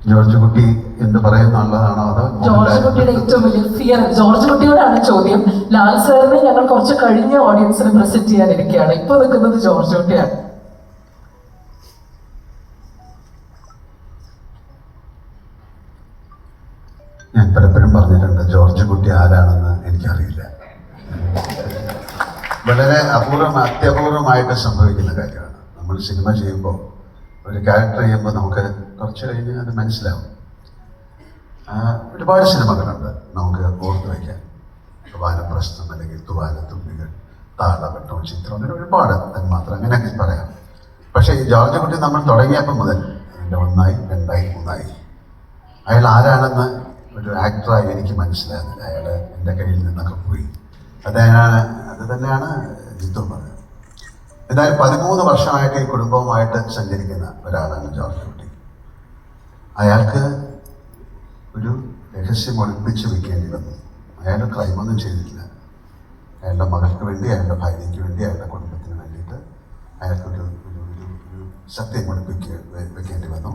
George കുട്ടി എന്ത് പറയുന്നുള്ളതാണോ അതോ ജോർജ് കുട്ടിയുടെ ഏറ്റവും വലിയ ഫിയർ ജോർജ് കുട്ടിയോടാണ് ചോദ്യം. ലാൽ സാറിനെ ഞങ്ങൾ കുറച്ച് കഴിഞ്ഞ ഓഡിയൻസിന് പ്രസന്റ് ചെയ്യാനിരിക്കുകയാണ്. ഇപ്പൊ നിൽക്കുന്നത് ജോർജ് കുട്ടിയാണ്. ഞാൻ പലപ്പോഴും പറഞ്ഞിട്ടുണ്ട് ജോർജ് കുട്ടി ആരാണെന്ന് എനിക്കറിയില്ല. വളരെ അത്യപൂർവമായിട്ട് സംഭവിക്കുന്ന കാര്യമാണ്. നമ്മൾ സിനിമ ചെയ്യുമ്പോൾ ഒരു ക്യാരക്ടർ ചെയ്യുമ്പോൾ നമുക്ക് കുറച്ച് കഴിഞ്ഞ് അത് മനസ്സിലാവും. ഒരുപാട് സിനിമകളുണ്ട് നമുക്ക് ഓർത്ത് വയ്ക്കാൻ. വാനപ്രസ്ഥം അല്ലെങ്കിൽ തൂവാനത്തുമ്പികൾ, താളവട്ടം, ചിത്രം, അങ്ങനെ ഒരുപാട് തന്മാത്രം അങ്ങനെയൊക്കെ പറയാം. പക്ഷേ ഈ ജോർജ് കുട്ടി നമ്മൾ തുടങ്ങിയപ്പോൾ മുതൽ അതിൻ്റെ 1, 2, 3 അയാൾ ആരാണെന്ന് ഒരു ആക്ടറായി എനിക്ക് മനസ്സിലാകുന്നില്ല. അയാൾ എൻ്റെ കയ്യിൽ നിന്നൊക്കെ പോയി. അത് തന്നെയാണ് ജിത്തു പറഞ്ഞത്. എന്തായാലും 13 വർഷമായിട്ട് ഈ കുടുംബവുമായിട്ട് സഞ്ചരിക്കുന്ന ഒരാളാണ് ജോർജ് കുട്ടി. അയാൾക്ക് ഒരു രഹസ്യം ഒളിപ്പിച്ച് വെക്കേണ്ടി വന്നു. അയാൾ ക്രൈമൊന്നും ചെയ്തിട്ടില്ല. അയാളുടെ മകൾക്ക് വേണ്ടി, അയാളുടെ ഭാര്യയ്ക്ക് വേണ്ടി, അയാളുടെ കുടുംബത്തിന് വേണ്ടിയിട്ട് അയാൾക്കൊരു സത്യം വെക്കേണ്ടി വന്നു.